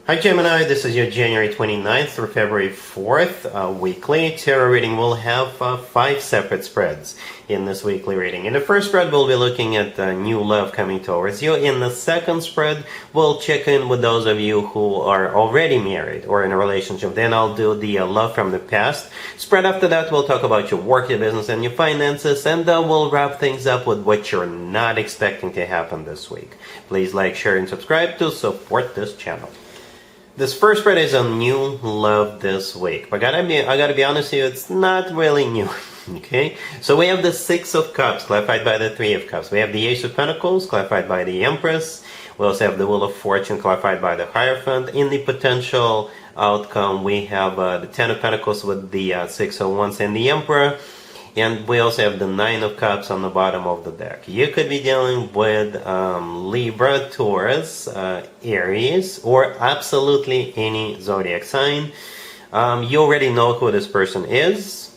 Hi Gemini, this is your January 29th through February 4th weekly tarot reading. We'll have 5 separate spreads in this weekly reading. In the first spread, we'll be looking at new love coming towards you. In the second spread, we'll check in with those of you who are already married or in a relationship. Then I'll do the love from the past spread. After that, we'll talk about your work, your business, and your finances. And we'll wrap things up with what you're not expecting to happen this week. Please like, share, and subscribe to support this channel. This first spread is on new love this week. But I gotta be honest with you, it's not really new. Okay? So we have the Six of Cups, clarified by the Three of Cups. We have the Ace of Pentacles, clarified by the Empress. We also have the Wheel of Fortune, clarified by the Hierophant. In the potential outcome, we have the Ten of Pentacles with the Six of Wands and the Emperor. And we also have the Nine of Cups on the bottom of the deck. You could be dealing with Libra, Taurus, Aries, or absolutely any zodiac sign. You already know who this person is.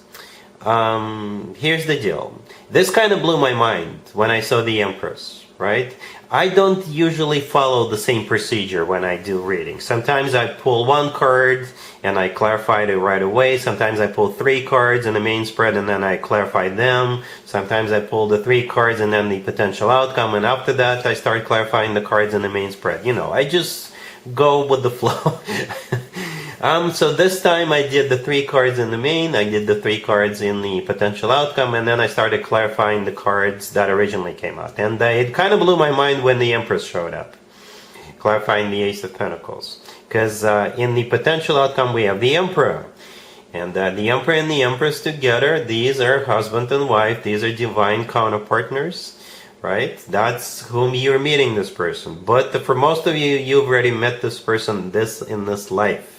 Here's the deal. This kind of blew my mind when I saw the Empress, right? I don't usually follow the same procedure when I do readings. Sometimes I pull one card and I clarify it right away. Sometimes I pull 3 cards in the main spread and then I clarify them. Sometimes I pull the 3 cards and then the potential outcome, and after that I start clarifying the cards in the main spread. You know, I just go with the flow. So this time I did the 3 cards in the main, I did the 3 cards in the potential outcome, and then I started clarifying the cards that originally came out. And it kind of blew my mind when the Empress showed up, clarifying the Ace of Pentacles. Because in the potential outcome we have the Emperor. And the Emperor and the Empress together, these are husband and wife, these are divine counterpartners. Right? That's whom you're meeting, this person. But for most of you, you've already met this person in this life.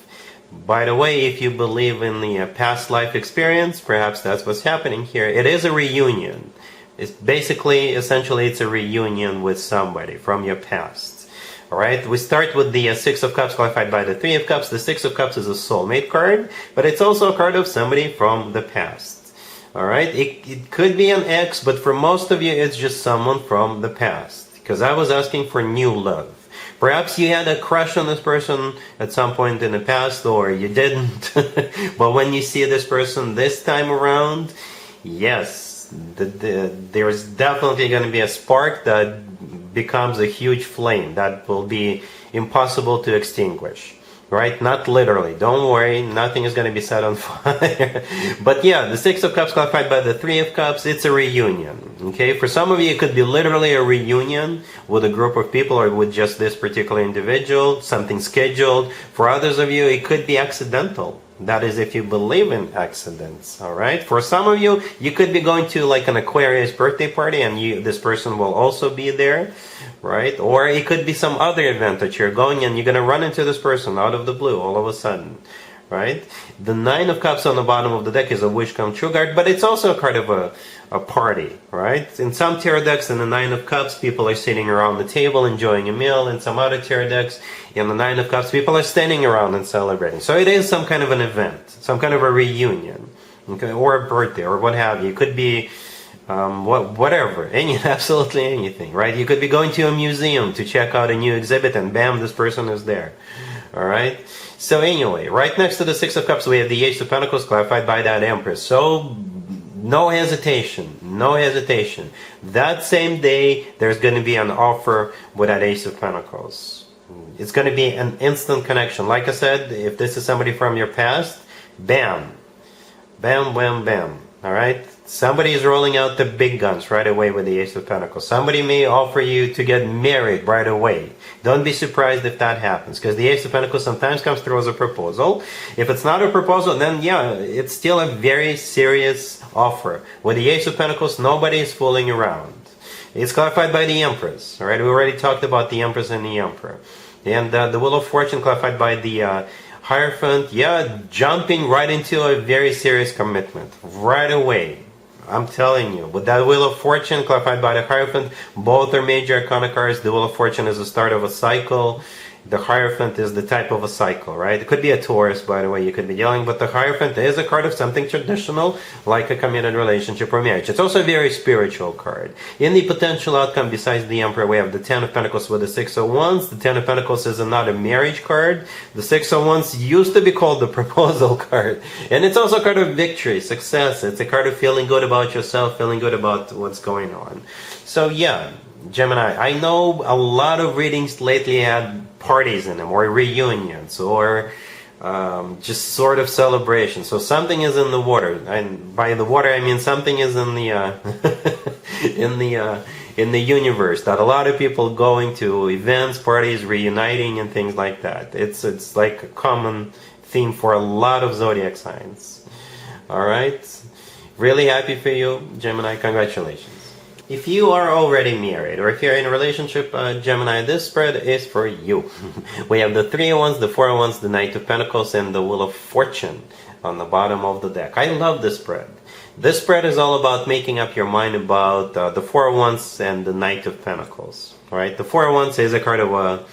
By the way, if you believe in the past life experience, perhaps that's what's happening here. It is a reunion. It's basically, essentially, it's a reunion with somebody from your past. Alright, we start with the Six of Cups, clarified by the Three of Cups. The Six of Cups is a soulmate card, but it's also a card of somebody from the past. Alright, it could be an ex, but for most of you, it's just someone from the past. Because I was asking for new love. Perhaps you had a crush on this person at some point in the past, or you didn't. But when you see this person this time around, yes, there's definitely going to be a spark that becomes a huge flame that will be impossible to extinguish. Right? Not literally. Don't worry. Nothing is going to be set on fire. But yeah, the Six of Cups clarified by the Three of Cups, it's a reunion. Okay? For some of you, it could be literally a reunion with a group of people or with just this particular individual, something scheduled. For others of you, it could be accidental. That is, if you believe in accidents. Alright? For some of you, you could be going to like an Aquarius birthday party and this person will also be there. Right? Or it could be some other event that you're going and you're going to run into this person out of the blue all of a sudden. Right? The Nine of Cups on the bottom of the deck is a wish come true card, but it's also a card of a party. Right? In some tarot decks, in the Nine of Cups, people are sitting around the table enjoying a meal. In some other tarot decks, in the Nine of Cups, people are standing around and celebrating. So it is some kind of an event, some kind of a reunion, okay, or a birthday, or what have you. It could be whatever, absolutely anything, right? You could be going to a museum to check out a new exhibit and bam, this person is there. Alright? So anyway, right next to the Six of Cups we have the Ace of Pentacles clarified by that Empress. So no hesitation, no hesitation. That same day there's going to be an offer with that Ace of Pentacles. It's going to be an instant connection. Like I said, if this is somebody from your past, bam, bam, bam, bam. Alright? Somebody is rolling out the big guns right away with the Ace of Pentacles. Somebody may offer you to get married right away. Don't be surprised if that happens, because the Ace of Pentacles sometimes comes through as a proposal. If it's not a proposal, then yeah, it's still a very serious offer. With the Ace of Pentacles, nobody is fooling around. It's clarified by the Empress. Alright, we already talked about the Empress and the Emperor. And the Wheel of Fortune clarified by the Hierophant. Yeah, jumping right into a very serious commitment right away. I'm telling you, with that Wheel of Fortune clarified by the Hierophant, both are major arcana cards. The Wheel of Fortune is the start of a cycle, The Hierophant is the type of a cycle, right? It could be a Taurus, by the way, you could be dealing, but the Hierophant is a card of something traditional, like a committed relationship or marriage. It's also a very spiritual card. In the potential outcome, besides the Emperor, we have the Ten of Pentacles with the Six of Wands. The Ten of Pentacles is not a marriage card. The Six of Wands used to be called the proposal card. And it's also a card of victory, success. It's a card of feeling good about yourself, feeling good about what's going on. So yeah, Gemini, I know a lot of readings lately had parties in them, or reunions, or just sort of celebration. So something is in the water, and by the water I mean something is in the in the universe, that a lot of people going to events, parties, reuniting, and things like that. It's like a common theme for a lot of zodiac signs. All right, really happy for you, Gemini. Congratulations. If you are already married, or if you're in a relationship, Gemini, this spread is for you. We have the Three of Wands, the Four of Wands, the Knight of Pentacles, and the Wheel of Fortune on the bottom of the deck. I love this spread. This spread is all about making up your mind about the Four of Wands and the Knight of Pentacles. Right? The Four of Wands is a card of a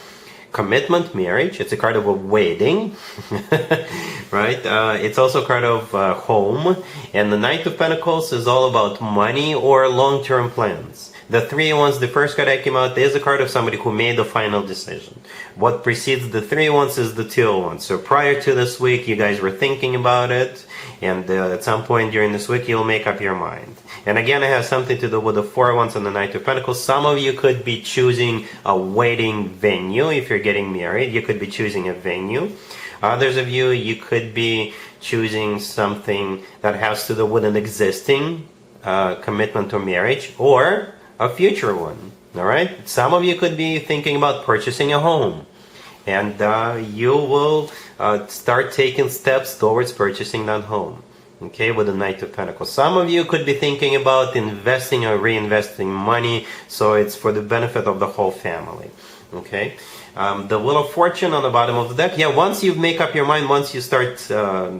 commitment, marriage. It's a card of a wedding, right? It's also a card of home. And the Knight of Pentacles is all about money or long-term plans. The Three of Wands, the first card that came out, is a card of somebody who made the final decision. What precedes the Three of Wands is the Two of Wands. So prior to this week, you guys were thinking about it, and at some point during this week, you'll make up your mind. And again, it has something to do with the Four of Wands and the Knight of Pentacles. Some of you could be choosing a wedding venue if you're getting married. You could be choosing a venue. Others of you, you could be choosing something that has to do with an existing commitment or marriage, or a future one. All right? Some of you could be thinking about purchasing a home, and you will start taking steps towards purchasing that home. Okay, with the Knight of Pentacles. Some of you could be thinking about investing or reinvesting money, so it's for the benefit of the whole family. Okay, the Wheel of Fortune on the bottom of the deck. Yeah, once you make up your mind, once you start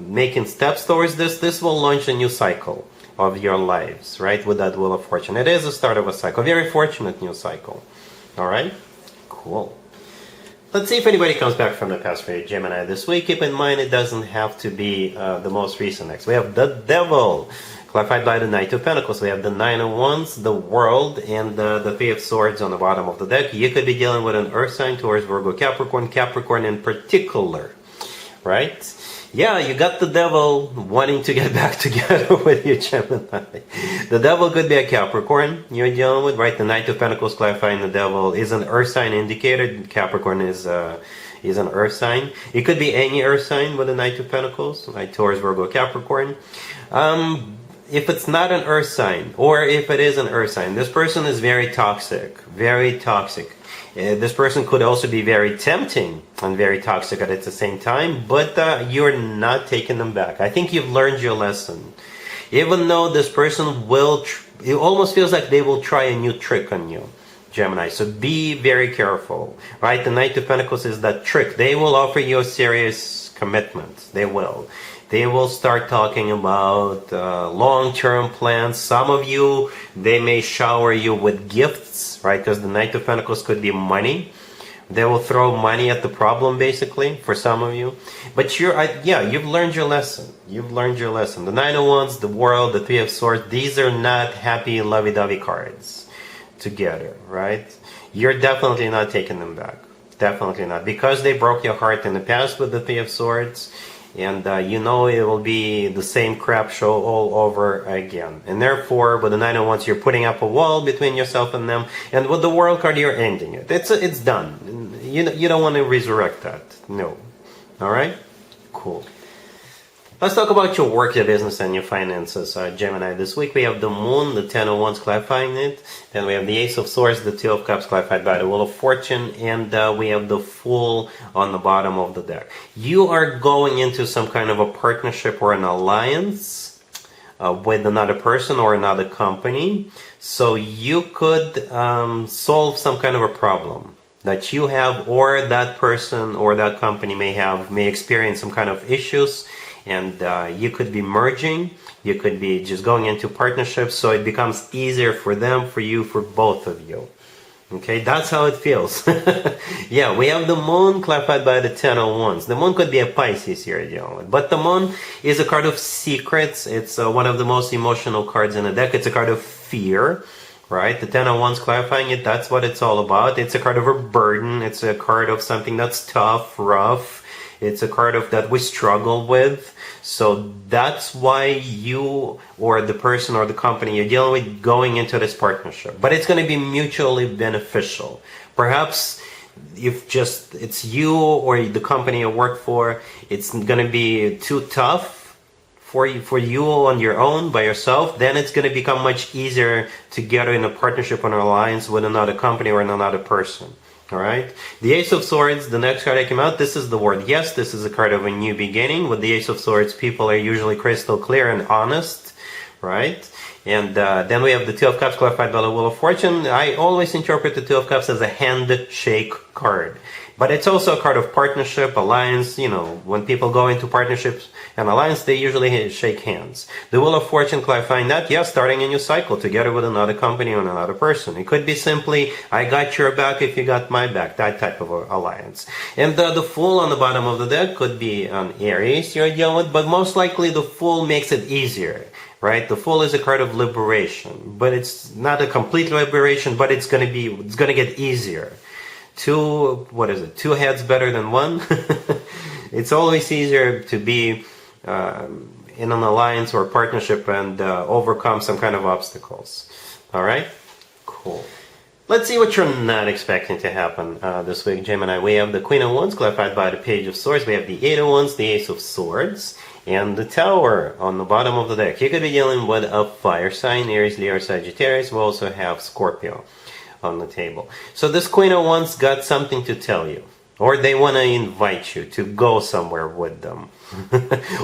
making steps towards this will launch a new cycle of your lives, right? With that Wheel of Fortune. It is the start of a cycle, a very fortunate new cycle. All right, cool. Let's see if anybody comes back from the past for you, Gemini, this week. Keep in mind, it doesn't have to be the most recent. Next, we have the Devil, clarified by the Knight of Pentacles. We have the Nine of Wands, the World, and the Three of Swords on the bottom of the deck. You could be dealing with an Earth sign, Taurus, Virgo, Capricorn in particular, right? Yeah, you got the Devil wanting to get back together with you, Gemini. The Devil could be a Capricorn you're dealing with, right? The Knight of Pentacles clarifying the Devil is an Earth sign indicator. Capricorn is an Earth sign. It could be any Earth sign with the Knight of Pentacles, like Taurus, Virgo, Capricorn. If it's not an Earth sign, or if it is an Earth sign, this person is very toxic, very toxic. This person could also be very tempting and very toxic at the same time, but you're not taking them back. I think you've learned your lesson. Even though this person will, it almost feels like they will try a new trick on you, Gemini. So be very careful, right? The Knight of Pentacles is that trick. They will offer you a serious commitment. They will. They will start talking about long-term plans. Some of you, they may shower you with gifts, right? Because the Knight of Pentacles could be money. They will throw money at the problem, basically, for some of you. But you've learned your lesson. You've learned your lesson. The Nine of Wands, the World, the Three of Swords, these are not happy, lovey-dovey cards together, right? You're definitely not taking them back. Definitely not. Because they broke your heart in the past with the Three of Swords, and you know it will be the same crap show all over again. And therefore, with the Nine of Wands, you're putting up a wall between yourself and them. And with the World card, you're ending it. It's done. You don't want to resurrect that. No. All right? Cool. Let's talk about your work, your business, and your finances, Gemini. This week we have the Moon, the Ten of Wands clarifying it. Then we have the Ace of Swords, the Two of Cups clarified by the Wheel of Fortune. And we have the Fool on the bottom of the deck. You are going into some kind of a partnership or an alliance with another person or another company. So you could solve some kind of a problem that you have, or that person or that company may experience some kind of issues. And you could be merging, you could be just going into partnerships, so it becomes easier for them, for you, for both of you. Okay, that's how it feels. Yeah, we have the moon clarified by the Ten of Wands. The moon could be a Pisces here, but the moon is a card of secrets. It's one of the most emotional cards in the deck. It's a card of fear, right? The Ten of Wands clarifying it, that's what it's all about. It's a card of a burden. It's a card of something that's tough, rough. It's a card of that we struggle with. So that's why you or the person or the company you're dealing with going into this partnership. But it's going to be mutually beneficial. Perhaps if just it's you or the company you work for, it's going to be too tough for you on your own by yourself. Then it's going to become much easier to get in a partnership or an alliance with another company or another person. All right, the Ace of Swords, the next card that came out, this is the word yes. This is a card of a new beginning. With the Ace of Swords, people are usually crystal clear and honest, right? And then we have the Two of Cups clarified by the Wheel of Fortune. I always interpret the Two of Cups as a handshake card. But it's also a card of partnership, alliance. You know, when people go into partnerships and alliance, they usually shake hands. The Wheel of Fortune clarifying that, yes, starting a new cycle together with another company or another person. It could be simply, I got your back if you got my back, that type of alliance. And the Fool on the bottom of the deck could be an Aries you're dealing with, but most likely the Fool makes it easier. Right? The Fool is a card of liberation, but it's not a complete liberation, but it's going to get easier. Two heads better than one. It's always easier to be in an alliance or partnership and overcome some kind of obstacles. All right? Cool. Let's see what you're not expecting to happen this week, Gemini. We have the Queen of Wands clarified by the Page of Swords. We have the Eight of Wands, the Ace of Swords, and the Tower on the bottom of the deck. You could be dealing with a fire sign, Aries, Leo, Sagittarius. We also have Scorpio on the table. So this Queen of Wands got something to tell you, or they want to invite you to go somewhere with them.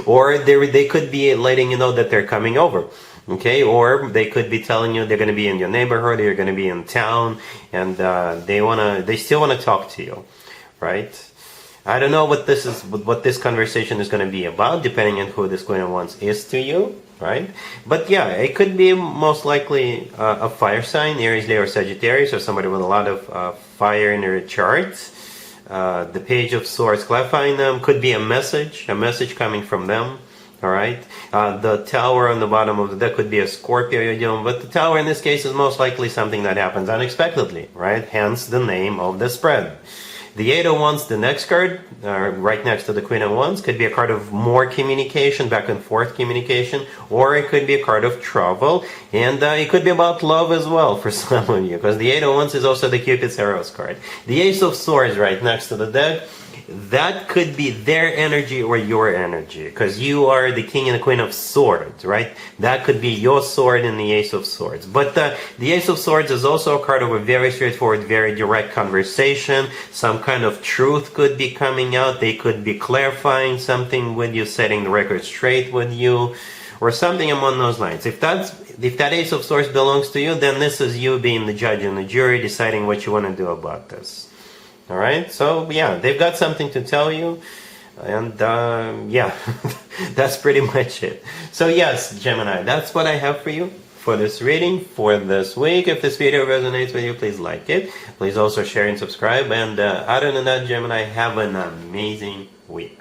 Or they could be letting you know that they're coming over. Okay, or they could be telling you they're going to be in your neighborhood, or you're going to be in town, and they still want to talk to you, right? I don't know what this conversation is going to be about, depending on who this Queen of Wands is to you, right? But yeah, it could be most likely a fire sign, Aries, Leo, or Sagittarius, or somebody with a lot of fire in their chart. The Page of Swords clarifying them could be a message coming from them. All right. The Tower on the bottom of the deck could be a Scorpio you're dealing with, but the Tower in this case is most likely something that happens unexpectedly, right? Hence the name of the spread. The Eight of Wands, the next card, right next to the Queen of Wands, could be a card of more communication, back and forth communication, or it could be a card of travel, and it could be about love as well for some of you, because the Eight of Wands is also the Cupid's Arrows card. The Ace of Swords right next to the deck, that could be their energy or your energy, because you are the King and the Queen of Swords, right? That could be your sword in the Ace of Swords. But the Ace of Swords is also a card of a very straightforward, very direct conversation. Some kind of truth could be coming out. They could be clarifying something with you, setting the record straight with you, or something among those lines. If that Ace of Swords belongs to you, then this is you being the judge and the jury, deciding what you want to do about this. All right, so yeah, they've got something to tell you, and yeah, that's pretty much it. So yes, Gemini, that's what I have for you for this reading for this week. If this video resonates with you, please like it. Please also share and subscribe. And other than that, Gemini, have an amazing week.